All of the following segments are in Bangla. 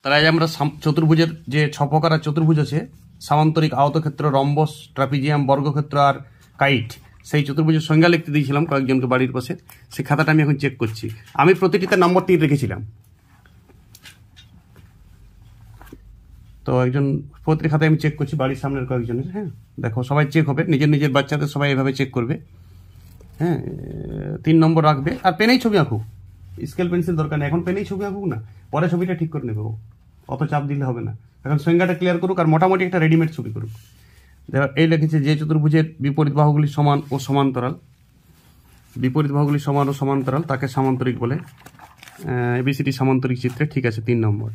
তাহলে আজ আমরা চতুর্ভুজের যে 6 প্রকার চতুর্ভুজ আছে, সামান্তরিক, আয়তক্ষেত্র, রম্বস, ট্রাপিজিয়াম, বর্গক্ষেত্র আর কাইট, সেই চতুর্ভুজের সংজ্ঞা লিখতে দিয়েছিলাম কয়েকজনকে বাড়ির পাশে। সেই খাতাটা আমি এখন চেক করছি। আমি প্রতিটিতে নম্বর 3 রেখেছিলাম। তো একজন প্রতিটি খাতায় আমি চেক করছি, বাড়ির সামনের কয়েকজনের। হ্যাঁ, দেখো সবাই চেক হবে, নিজের নিজের বাচ্চাদের সবাই এভাবে চেক করবে। হ্যাঁ, 3 নম্বর রাখবে। আর পেনেই ছবি আঁকুক, স্কেল পেন্সিল দরকার নেই, এখন পেনেই ছবি আঁকুক না, পরে ছবিটা ঠিক করে নেবে। অত চাপ দিলে হবে না, এখন সংজ্ঞাটা ক্লিয়ার করুক আর মোটামুটি একটা রেডিমেড ছবি করুক। এই লিখেছে যে চতুর্ভুজের বিপরীত বাহুগুলি সমান ও সমান্তরাল, বিপরীত বাহুগুলি সমান ও সমান্তরাল তাকে সামান্তরিক বলে। এবিসিডি সামান্তরিক চিত্রে, ঠিক আছে। 3 নম্বর,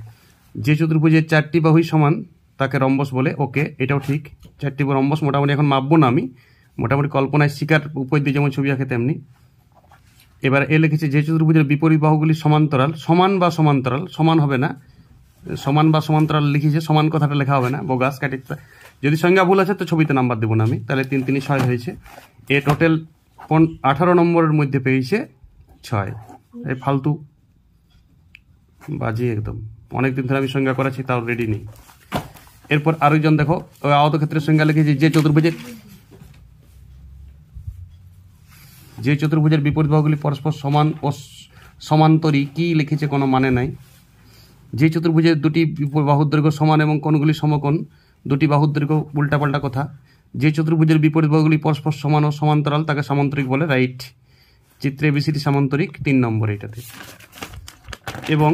যে চতুর্ভুজের 4টি বাহুই সমান তাকে রম্বস বলে। ওকে, এটাও ঠিক। 4টি রম্বস মোটামুটি এখন মাপবো না আমি, মোটামুটি কল্পনায় শিকার উপর দিয়ে যেমন ছবি আঁকে তেমনি। এবার এ লিখেছে যে চতুর্ভুজের বিপরীত বাহুগুলি সমান্তরাল, সমান বা সমান্তরাল, সমান হবে না, সমান বা সমান্তরাল লিখেছে, সমান কথাটা লেখা হবে না, বোগাস কাটিক। যদি সংজ্ঞা ভুল আছে তো ছবিতে নাম্বার দেবো না আমি। তাহলে 3 3 6 হয়েছে। এ টোটাল 18 নম্বরের মধ্যে পেয়েছে 6। এই ফালতু বাজি একদম, অনেকদিন ধরে আমি সংজ্ঞা করাচ্ছি তাও রেডি নেই। এরপর আরেকজন দেখো, ওই আয়তক্ষেত্রের সংজ্ঞা লিখেছে যে চতুর্ভুজের বিপরীত বাহুগুলি পরস্পর সমান ও সমান্তরী। কি লিখেছে কোনো মানে নাই। যে চতুর্ভুজের দুটি বাহুর দৈর্ঘ্য সমান এবং কোণগুলি সমকোণ, দুটি বাহুর দৈর্ঘ্য উল্টাপাল্টা কথা। যে চতুর্ভুজের বিপরীত বাহুগুলি পরস্পর সমান ও সমান্তরাল তাকে সামান্তরিক বলে। রাইট। চিত্রে এবিসিডি সামান্তরিক 3 নম্বর এটাতে। এবং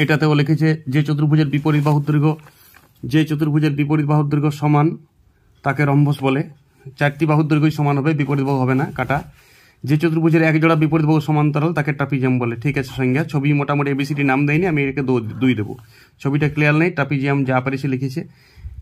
এটাতেও লিখেছে যে চতুর্ভুজের বিপরীত বাহুর দৈর্ঘ্য সমান তাকে রম্বস বলে। 4টি বাহুর দৈর্ঘ্যই সমান হবে, বিপরীত বাহু হবে না, কাটা। যে চতুর্ভুজের এক জোড়া বিপরীত বাহু সমান্তরাল তাকে ট্রাপিজিয়াম বলে। ঠিক আছে সংজ্ঞা। ছবি মোটামুটি এবিসিডি নাম দেয়নি, আমি এটাকে 2 দেবো। ছবিটা ক্লিয়ার নেই, ট্রাপিজিয়াম যা পারেছে লিখেছে।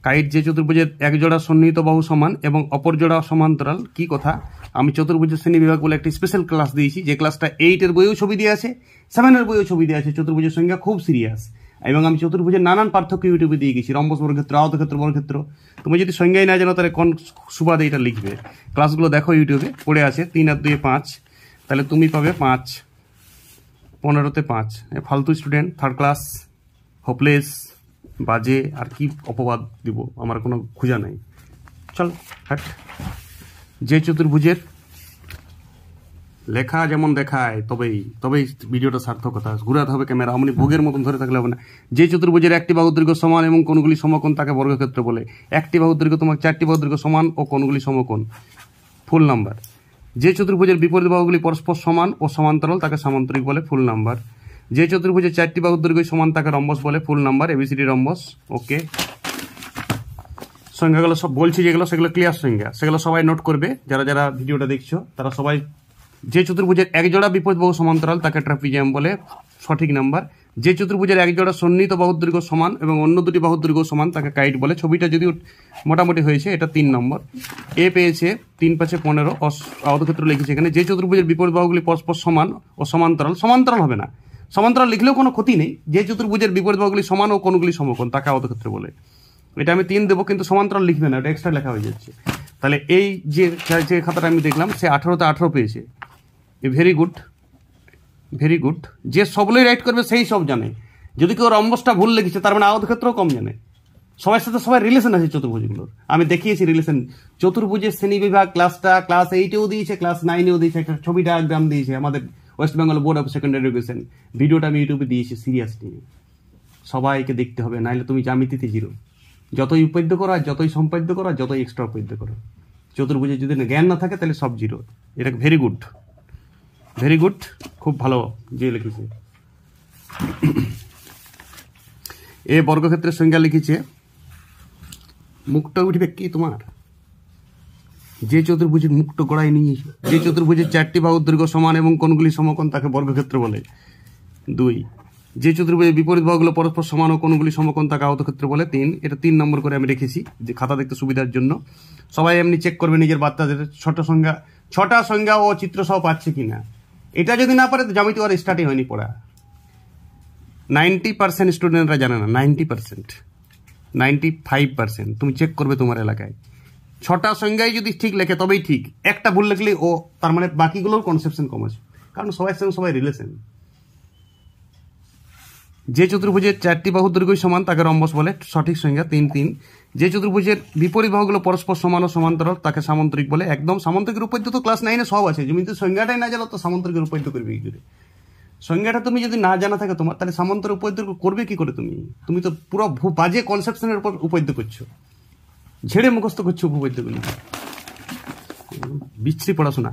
কাইট যে চতুর্ভুজের এক জোড়া সন্নিহিত বাহু সমান এবং অপর জোড়া সমান্তরাল। কি কথা, আমি চতুর্ভুজের শ্রেণী বিভাগ বলে একটি স্পেশাল ক্লাস দিয়েছি, যে ক্লাসটা 8-এর বইয়েও ছবি দিয়ে আছে, 7-এর বইয়েও ছবি দিয়ে আছে। চতুর্ভুজের সংজ্ঞা খুব সিরিয়াস, এবং আমি চতুর্ভুজের নানান পার্থক্য ইউটিউবে দিয়ে গেছি, রম্বস বর্গক্ষেত্র, আয়তক্ষেত্র, বর্গক্ষেত্র। তুমি যদি সংজ্ঞাই না জানো তাহলে কোন সুবাদে এটা লিখবে? ক্লাসগুলো দেখো, ইউটিউবে পড়ে আছে। 3 আর 2 5, তাহলে তুমি পাবে 5, 15-তে 5। ফালতু স্টুডেন্ট, 3rd ক্লাস, হোপলেস, বাজে, আর কি অপবাদ দিব আমার কোনো খুঁজা নাই। চল হাট। যে চতুর্ভুজের লেখা যেমন দেখায় তবেই ভিডিওটা সার্থকতা। ঘুরাতে হবে ক্যামেরা, আপনি ভোগের মতন ধরে থাকলে হবে না। যে চতুর্ভুজের একটি বাহুর দৈর্ঘ্য সমান এবং কোণগুলি সমকোণ তাকে বর্গক্ষেত্র বলে। একটি বাহুর দৈর্ঘ্য তোমার 4টি বাহুর দৈর্ঘ্য সমান ও কোণগুলি সমকোণ। ফুল নাম্বার। যে চতুর্ভুজের বিপরীত বাহুগুলি পরস্পর সমান ও সমান্তরাল তাকে সামান্তরিক বলে। Full number. যে চতুর্ভুজের 4টি বাহুর দৈর্ঘ্য সমান তাকে রম্বস বলে। Full number. ABCD rhombus. Okay, সংজ্ঞাগুলো সব বলছি যেগুলো, সেগুলো ক্লিয়ার সংজ্ঞা, সেগুলো সবাই নোট করবে। যারা ভিডিওটা দেখছো তারা সবাই। যে চতুর্ভুজের এক জোড়া বিপরীত বাহু সমান্তরাল তাকে ট্রাপিজিয়াম বলে। সঠিক নাম্বার। যে চতুর্ভুজের এক জোড়া সন্নিহিত বাহুর দৈর্ঘ্য সমান এবং অন্য দুটি বাহুর দৈর্ঘ্য সমান তাকে কাইট বলে। ছবিটা যদিও মোটামুটি হয়েছে, এটা 3 নম্বর। এ পেয়েছে 3 5 15। আয়তক্ষেত্র লিখেছে এখানে। যে চতুর্ভুজের বিপরীত বাহুগুলি পরস্পর সমান ও সমান্তরাল, সমান্তরাল হবে না, সমান্তরাল লিখলেও কোনো ক্ষতি নেই। যে চতুর্ভুজের বিপরীত বাহুগুলি সমান ও কোণগুলি সমকোণ তাকে আয়তক্ষেত্র বলে। এটা আমি 3 দেবো, কিন্তু সমান্তরাল লিখবে না, এটা এক্সট্রা লেখা হয়ে যাচ্ছে। তাহলে এই যে খাতাটা আমি দেখলাম, সে 18-তে 18 পেয়েছে। Very good, very good. যে সবগুলোই রাইট করবে সেই সব জানে। যদি কেউ রম্বসটা ভুল লিখেছে তার মানে আয়তক্ষেত্রও কম জানে। সবার সাথে সবাই রিলেশন আছে চতুর্ভুজগুলোর, আমি দেখিয়েছি রিলেশন। চতুর্ভুজের শ্রেণী বিভাগ ক্লাসটা ক্লাস 8-এও দিয়েছে, ক্লাস 9-এও দিয়েছে, একটা ছবি ডায়াগ্রাম দিয়েছে আমাদের West Bengal board of secondary education. ভিডিওটা আমি ইউটিউবে দিয়েছি, সিরিয়াসলি সবাইকে দেখতে হবে, নাহলে তুমি জ্যামিতিতে 0। যতই উপাদ্য করো আর যতই সম্পাদ্য করো আর যতই এক্সট্রা উপাদ্য করো, চতুর্ভুজের যদি জ্ঞান না থাকে তাহলে সব 0। এটা ভেরি গুড, ভেরি গুড, খুব ভালো যে লিখেছে। এ বর্গক্ষেত্রের সংজ্ঞা লিখেছে, মুখটা উঠবে কি তোমার? যে চতুর্ভুজের মুখটা গড়াই নিয়ে, যে চতুর্ভুজের 4টি বাহুর দৈর্ঘ্য সমান এবং কোণগুলি সমকোণ তাকে বর্গক্ষেত্র বলে। 2, যে চতুর্ভুজের বিপরীত বাহুগুলো পরস্পর সমান ও কোণগুলি সমকোণ তাকে আয়তক্ষেত্র বলে। 3, এটা 3 নম্বর করে আমি রেখেছি, যে খাতা দেখতে সুবিধার জন্য। সবাই এমনি চেক করবে নিজের বাচ্চাদের ছটা সংজ্ঞা ও চিত্র সহ পাচ্ছে কিনা। এটা যদি না পারে তো জ্যামিতি আর স্টার্টই হয়নি পড়া। 90% স্টুডেন্টরা জানে না, 90%, 95%। তুমি চেক করবে তোমার এলাকায় 6টা সংজ্ঞায় যদি ঠিক লেখে তবেই ঠিক, একটা ভুল লিখলে ও তার মানে বাকিগুলোর কনসেপশন কম আছে, কারণ সবাই সঙ্গে সবাই রিলেশন। যে চতুর্ভুজের 4টি বাহু দৈর্ঘ্য সমান তাকে রম্বস বলে, সঠিক সংজ্ঞা 3-3। যে চতুর্ভুজের বিপরীত বাহুগুলো পরস্পর সমান ও সমান্তরাল তাকে সামান্তরিক বলে। একদম সামান্তরিকের উপপাদ্য তো ক্লাস 9-এ সব আছে, তুমি তো সংজ্ঞাটাই না জানো তো সামান্তরিকের উপপাদ্য করবে কি করে? সংজ্ঞাটা তুমি যদি না জানা থাকে তোমার, তাহলে সামান্তরিক উপপাদ্য করবে কি করে? তুমি তো পুরো বাজে কনসেপশনের উপর উপপাদ্য করছো, ঝেড়ে মুখস্থ করছো উপপাদ্যগুলি, বিশ্রী পড়াশোনা।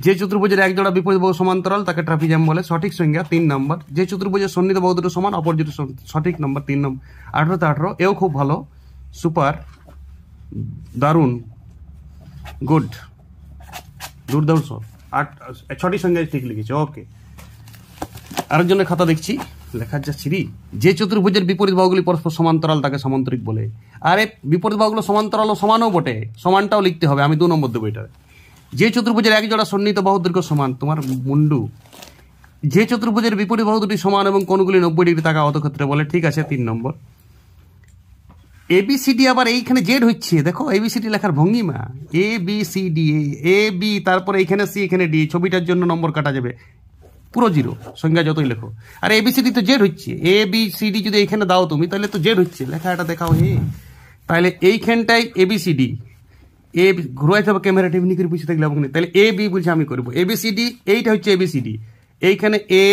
যে চতুর্ভুজের এক জোড়া বিপরীত বাহু সমান্তরাল তাকে ট্রাপিজিয়াম বলে, সঠিক সংজ্ঞা 3 নম্বর। যে চতুর্ভুজের সন্নিহিত বাহু দুটো সমান অপর দুটো সঠিক নম্বর 3 নম্বর। 18-18 এও খুব ভালো, সুপার, দারুণ, গুড, দুর্দাংশ। 6টি সংজ্ঞা ঠিক লিখেছে, ওকে। আরেকজনের খাতা দেখছি, লেখার যা ছিরি। যে চতুর্ভুজের বিপরীত বাহুগুলি পরস্পর সমান্তরাল তাকে সামান্তরিক বলে। আরে বিপরীত বাহুগুলো সমান্তরাল ও সমানও বটে, সমানটাও লিখতে হবে, আমি 2 নম্বর দেবো এটা। যে চতুর্ভুজের এক জোড়া সন্নিহিত বাহু দৈর্ঘ্য সমান, তোমার মুন্ডু। যে চতুর্ভুজের বিপরীত বাহু দুটি সমান এবং কোণগুলি 90 ডিগ্রি তাকে আয়তক্ষেত্র বলে, ঠিক আছে 3 নম্বর। এবিসিডি আবার এইখানে জেড হচ্ছে, দেখো এবিসিডি লেখার ভঙ্গিমা, A B C D, A B তারপরে এইখানে সি এখানে ডি, ছবিটার জন্য নম্বর কাটা যাবে, পুরো 0 সংজ্ঞা যতই লেখো। আর এবিসিডি তো জেড হচ্ছে, এ বি সি ডি যদি এইখানে দাও তুমি তাহলে তো জেড হচ্ছে, লেখা এটা দেখাও হে। তাহলে এইখানটাই এবিসিডি, এ ঘুরাইতে হবে ক্যামেরা টেবিনি করে বুঝতে থাকলে আপনি, তাহলে এ বি বলছে আমি করবো এবিসিডি, এইটা হচ্ছে এবিসিডি, এইখানে এ,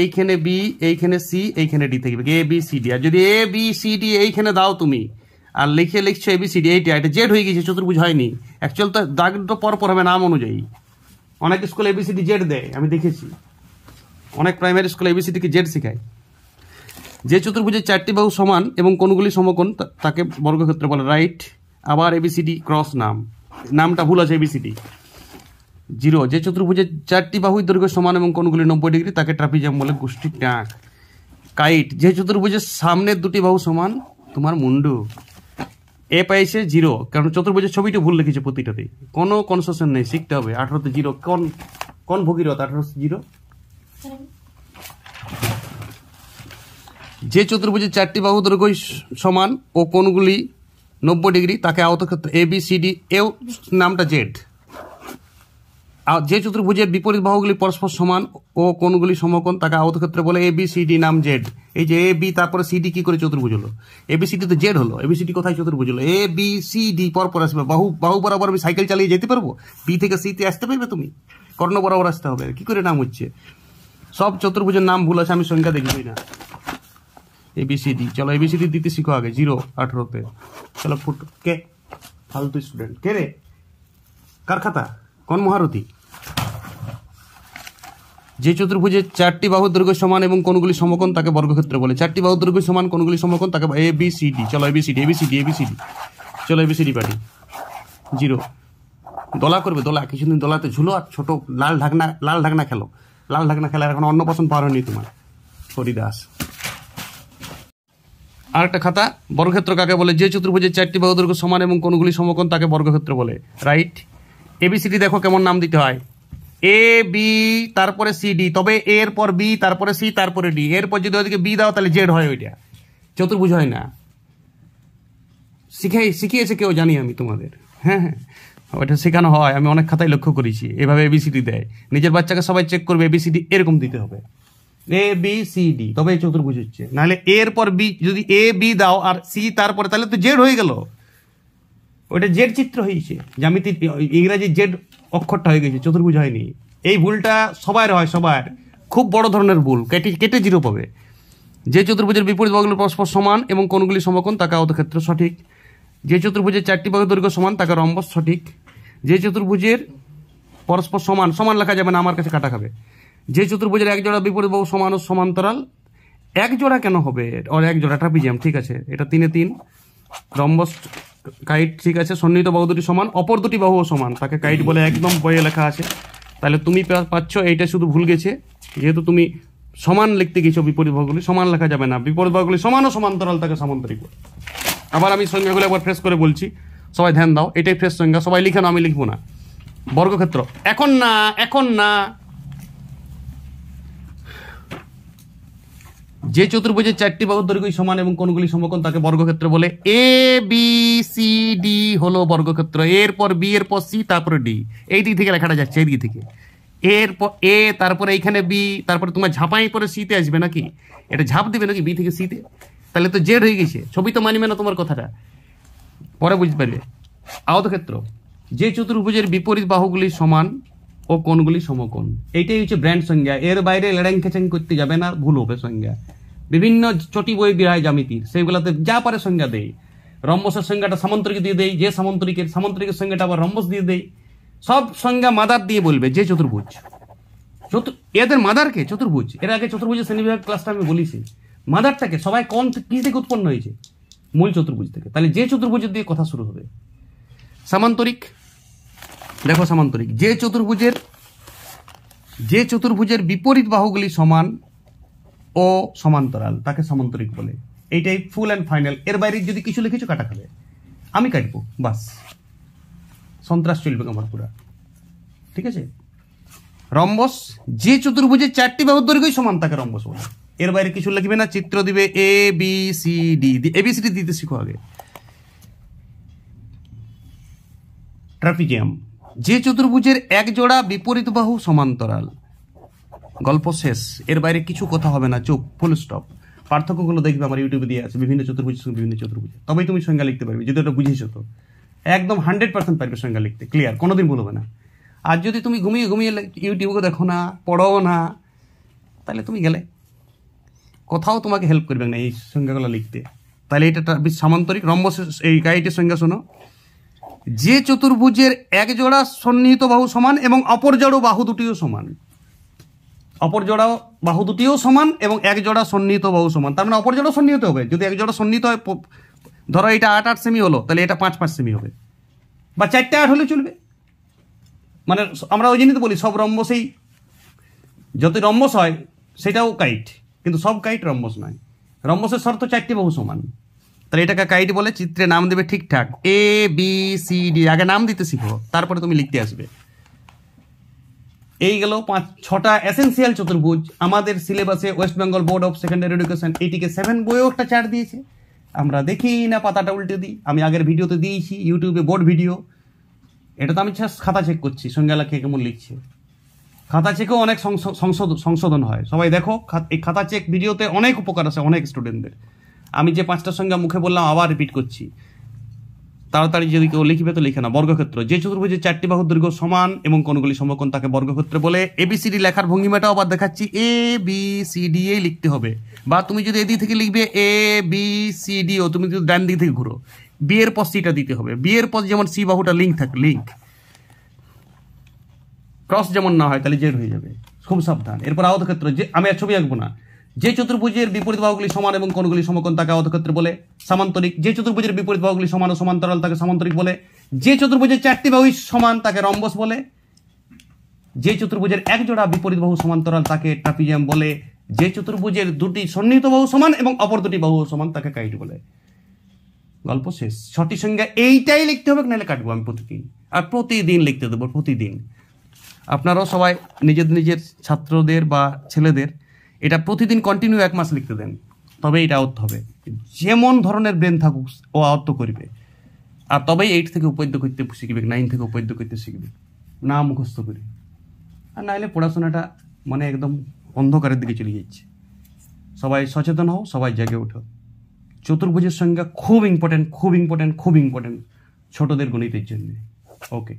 এইখানে বি, এইখানে সি, এইখানে ডি থাকবে এ বি সি ডি। আর যদি এ বি সি ডি এইখানে দাও তুমি আর লিখছো এবিসিডি, এইটা এটা জেড হয়ে গেছে, চতুর্ভুজ হয়নি। অ্যাকচুয়াল তো দাগ তো পর হবে নাম অনুযায়ী, অনেক স্কুলে এবিসিডি জেড দেয়, আমি দেখেছি অনেক প্রাইমারি স্কুলে এবিসিডিকে জেড শেখায়। যে চতুর্ভুজের 4টি বাহু সমান এবং কোণগুলি সমকোণ তাকে বর্গক্ষেত্র বলে, রাইট। আবার এবিসিডি ক্রস নামটা ভুল আছে, এবিসিডি 0। যে চতুর্ভুজের 4টি বাহুর দৈর্ঘ্য সমান এবং কোণগুলি 90 ডিগ্রি তাকে ট্রাপিজিয়াম বলে, গোষ্ঠী ট্যাঁক। কাইট, যে চতুর্ভুজের সামনের 2টি বাহু সমান, তোমার মুন্ডু। এ পাইছে 0, কারণ চতুর্ভুজের ছবিটা ভুল লিখেছে প্রতিটাতেই, কোনো কনসেশন নেই, শিখতে হবে। 18তে 0, কোন ভগীরথ 18তে 0। যে চতুর্ভুজের 4টি বাহু দৈর্ঘ্য সমান ও কোণগুলি 90 ডিগ্রি তাকে আয়তক্ষেত্র, এ বি সি ডি, এও নামটা জেড। আর যে চতুর্ভুজের বিপরীত বাহুগুলি পরস্পর সমান ও কোণগুলি সমকোণ তাকে আয়তক্ষেত্র বলে, এ বি সি ডি নাম জেড। এই যে এ বি তারপরে সি ডি কি করে চতুর্ভুজ হলো? এ বি সি ডি তো জেড হলো, এ বি সি ডি কোথায় চতুর্ভুজ হলো? এ বি সি ডি পরপর আসবে, বাহু বরাবর আমি সাইকেল চালিয়ে যেতে পারবো? বি থেকে সি তে আসতে পারবে তুমি? কর্ণ বরাবর আসতে হবে, কি করে নাম হচ্ছে? সব চতুর্ভুজের নাম ভুল আছে, আমি সংখ্যা দেখবই না। এবিসিডি, চলো এবিসিডি দিতে শিখো আগে, 0 18তে। চলো ফুট কে ফালতু স্টুডেন্ট কে রে? কার খাতা? কোন মহারথী? যে চতুর্ভুজের 4টি বাহুর দৈর্ঘ্য সমান এবং কোণগুলি সমকোণ তাকে বর্গক্ষেত্র বলে। 4টি বাহুর দৈর্ঘ্য সমান, কোণগুলি সমকোণ তাকে এ বি সি ডি। চলো এবিসিডি এবিসিডি এবিসিডি, চলো এবিসিডি পাটি 0। দোলা করবে, দোলা কিছুদিন দোলাতে ঝুলো আর ছোট লাল ঢাকনা খেলো। লাল ঢাকনা খেলার এখন অন্নপ্রাশন পার হয়নি তোমার, হরিদাস। আরেকটা খাতা, বর্গক্ষেত্র কাকে বলে? যে চতুর্ভুজের 4টি বাহু দৈর্ঘ্য সমান এবং কোণগুলি সমকোণ তাকে বর্গক্ষেত্র বলে, রাইট। এবিসিডি দেখো কেমন নাম দিতে হয়, এ বি তারপরে সি ডি, তবে এর পর বি তারপরে সি তারপরে ডি, এরপর যদি ওইদিকে বি দাও তাহলে জেড হয়, ওইটা চতুর্ভুজ হয় না। শিখিয়েছে কেউ জানি আমি তোমাদের, হ্যাঁ, ওইটা শেখানো হয়, আমি অনেক খাতায় লক্ষ্য করেছি, এভাবে এবিসিডি দেয়। নিজের বাচ্চাকে সবাই চেক করবে, এবিসিডি এরকম দিতে হবে, এ বি সি ডি, তবে চতুর্ভুজ হচ্ছে। নাহলে এর পর বি যদি এ বি দাও আর সি তারপরে, তাহলে তো জেড হয়ে গেল, ওইটা জেড চিত্র হয়েছে, জ্যামিতি ইংরাজি জেড অক্ষরটা হয়ে গেছে, চতুর্ভুজ হয়নি। এই ভুলটা সবার হয়, সবার খুব বড় ধরনের ভুল, কেটে 0 পাবে। যে চতুর্ভুজের বিপরীত বাহুগুলো পরস্পর সমান এবং কোণগুলি সমকোণ তাকে আয়তক্ষেত্র, সঠিক। যে চতুর্ভুজের 4টি বাহুর দৈর্ঘ্য সমান তাকে রম্বস, সঠিক। যে চতুর্ভুজের পরস্পর সমান লেখা যাবে না, আমার কাছে কাটা খাবে। যে চতুর্ভুজের এক জোড়া বিপরীত বাহু সমান ও সমান্তরাল, এক জোড়া কেন হবে? ওর এক জোড়া ট্রাপিজিয়াম, ঠিক আছে, এটা 3-এ 3। রম্বস কাইট, ঠিক আছে। সন্নিহিত বাহু দুটি সমান, অপর দুটি বাহুও সমান তাকে কাইট বলে, একদম বইয়ে লেখা আছে। তাহলে তুমি পাচ্ছ, এইটা শুধু ভুল গেছে, যেহেতু তুমি সমান লিখতে গেছো, বিপরীত বাহুগুলি সমান লেখা যাবে না, বিপরীত বাহুগুলি সমান ও সমান্তরাল তাকে সামান্তরিক। আবার আমি সংজ্ঞাগুলো একবার ফ্রেশ করে বলছি, সবাই ধ্যান দাও, এটাই ফ্রেশ সংজ্ঞা, সবাই লিখে নাও, আমি লিখবো না। বর্গক্ষেত্র এখন না। যে চতুর্ভুজের 4টি বাহুর দৈর্ঘ্য সমান এবং কোণগুলি সমকোণ তাকে বর্গক্ষেত্র বলে, এ বি সি ডি হলো বর্গক্ষেত্র। এরপর বি, এরপর সি, তারপরে ডি, এই দিক থেকে লেখাটা যাচ্ছে, এই দিক থেকে এ তারপরে এইখানে বি, তারপরে তোমার ঝাঁপাই পরে সিতে আসবে নাকি? এটা ঝাঁপ দিবে নাকি বি থেকে সিতে? তাহলে তো জেড হয়ে গেছে, ছবি তো মানবে না তোমার কথাটা। পরে বুঝতে পারবে। আয়তক্ষেত্র, যে চতুর্ভুজের বিপরীত বাহুগুলি সমান ও কোণগুলি সমকোণ, এইটাই হচ্ছে ব্র্যান্ড সংজ্ঞা। এর বাইরে লেড়াং খেচাং করতে যাবে না, ভুল হবে সংজ্ঞা। বিভিন্ন চটি বই বিরায় জ্যামিতির, সেইগুলাতে যা পারে সংজ্ঞা দেয়। রম্বসের সংজ্ঞাটা সামন্তরিক দিয়ে দেয়, যে সামন্তরিকের সংজ্ঞাটা আবার রম্বস দিয়ে দেয়। সব সংজ্ঞা মাদার দিয়ে বলবে যে চতুর্ভুজ। এদের মাদারকে চতুর্ভুজ। এর আগে চতুর্ভুজের শ্রেণীবিভাগ ক্লাসটা আমি বলেছি। মাদারটাকে সবাই কোন কি থেকে উৎপন্ন হয়েছে? মূল চতুর্ভুজ থেকে। তাহলে যে চতুর্ভুজের দিয়ে কথা শুরু হবে। সামান্তরিক, দেখো সামান্তরিক, যে চতুর্ভুজের বিপরীত বাহুগুলি সমান ও সমান্তরাল তাকে সামান্তরিক বলে। এইটাই ফুল অ্যান্ড ফাইনাল। এর বাইরে যদি কিছু লিখেছো কাটা খাবে, আমি কাটবো, বাস সন্ত্রাস চলবে আমার পুরা। ঠিক আছে। রম্বস, যে চতুর্ভুজের 4টি বাহুর দৈর্ঘ্যই সমান তাকে রম্বস বলে। এর বাইরে কিছু লিখবে না, চিত্র দিবে A B C D, ABCD দিতে শিখো আগে। ট্রাপিজিয়াম, যে চতুর্ভুজের এক জোড়া বিপরীত বাহু সমান্তরাল। গল্প শেষ। এর বাইরে কিছু কথা হবে না, চুপ, ফুল স্টপ। পার্থক্যগুলো দেখবে আমার ইউটিউবে দিয়ে আছে, বিভিন্ন চতুর্ভুজ বিভিন্ন চতুর্ভুজ। তবেই তুমি সংজ্ঞা লিখতে পারবে, যদি ওটা বুঝেছো তো। একদম 100% পারবে সংজ্ঞা লিখতে, ক্লিয়ার, কোনোদিন ভুল হবে না। আর যদি তুমি ঘুমিয়ে ইউটিউবে দেখো না, পড়ো না, তাহলে তুমি গেলে, কোথাও তোমাকে হেল্প করবে না এই সংজ্ঞাগুলো লিখতে। তাহলে এটা সামান্তরিক। রম্বস, এই গাইডের সংজ্ঞা শোনো। যে চতুর্ভুজের এক জোড়া সন্নিহিত বাহু সমান এবং অপর জোড়া বাহু দুটিও সমান। অপর জোড়া বাহু দুটিও সমান এবং এক জোড়া সন্নিহিত বাহু সমান। তার মানে অপর জোড়া সন্নিহিত হবে। যদি এক জোড়া সন্নিহিত হয়, ধরো এটা 8 সেমি হলো, তাহলে এটা 5 সেমি হবে, বা 4টে 8 হলে চলবে। মানে আমরা ওই জন্যই তো বলি সব রম্বসেই, যত রম্বস হয় সেটাও কাইট, কিন্তু সব কাইট রম্বস নয়। রম্বসের শর্ত 4টি বাহু সমান, তাহলে এটাকে কাইট বলে। চিত্রে নাম দেবে ঠিকঠাক, এ বি সি ডি, আগে নাম দিতে শিখো, তারপরে তুমি লিখতে আসবে। এই গেল 6টা এসেন্সিয়াল চতুর্ভুজ। আমাদের সিলেবাসে West Bengal board of secondary education এইটিকে 7 বইও একটা চার্ট দিয়েছে, আমরা দেখি না, পাতাটা উল্টে দিই। আমি আগের ভিডিওতে দিয়েছি ইউটিউবে, বোর্ড ভিডিও। এটা তো আমি খাতা চেক করছি, সংজ্ঞা লেখে কেমন লিখছে। খাতা চেকেও অনেক সংশোধন হয়, সবাই দেখো। এই খাতা চেক ভিডিওতে অনেক উপকার আছে অনেক স্টুডেন্টদের। আমি যে 5টা সংজ্ঞা মুখে বললাম আবার রিপিট করছি, তাড়াতাড়ি যদি কেউ লিখবে তো লিখে না। বর্গক্ষেত্র, যে চতুর্ভুজের 4টি বাহুর দৈর্ঘ্য সমান এবং কোণগুলি সমকোণ তাকে বর্গক্ষেত্র বলে। এবিসিডি লেখার ভঙ্গিমাটাও আবার দেখাচ্ছি, এ বি সি ডি এই লিখতে হবে। বা তুমি যদি এদিক থেকে লিখবে এ বি সি ডি, ও তুমি যদি ডান দিক থেকে ঘুরো, বি এর পর সিটা দিতে হবে। বি এর পর যেমন সি বাহুটা লিঙ্ক থাকে, লিঙ্ক ক্রস যেমন না হয়, তাহলে জেড হয়ে যাবে, খুব সাবধান। এরপর আয়তক্ষেত্র, যে আমি আর ছবি আঁকবো না, যে চতুর্ভুজের বিপরীত বাহুগুলি সমান এবং কোণগুলি সমকোণ তাকে আয়তক্ষেত্র বলে। সামান্তরিক, যে চতুর্ভুজের বিপরীত বাহুগুলি সমান ও সমান্তরাল তাকে সামান্তরিক বলে। যে চতুর্ভুজের 4টি বাহু সমান তাকে রম্বস বলে। যে চতুর্ভুজের এক জোড়া বিপরীত বাহু সমান্তরাল তাকে ট্রাপিজিয়াম বলে। যে চতুর্ভুজের 2টি সন্নিহিত বাহু সমান এবং অপর 2টি বাহু সমান তাকে কাইট বলে। গল্প শেষ। 6টি সংজ্ঞা এইটাই লিখতে হবে, নাহলে কাটবো আমি প্রতিদিন, আর প্রতিদিন লিখতে দেবো, প্রতিদিন। আপনারাও সবাই নিজের ছাত্রদের বা ছেলেদের এটা প্রতিদিন কন্টিনিউ 1 মাস লিখতে দেন, তবে এটা আয়ত্ত হবে। যেমন ধরনের ব্রেন থাকুক ও আয়ত্ত করবে, আর তবেই 8 থেকে উপদ্য করতে শিখবে, 9 থেকে উপদ্য করতে শিখবে, না মুখস্থ করে। আর নাহলে পড়াশোনাটা মানে একদম অন্ধকারের দিকে চলে যাচ্ছে। সবাই সচেতন হও, সবাই জেগে ওঠো। চতুর্ভুজের সংজ্ঞা খুব ইম্পর্টেন্ট, খুব ইম্পর্টেন্ট, খুব ইম্পর্টেন্ট ছোটদের গণিতের জন্য। ওকে।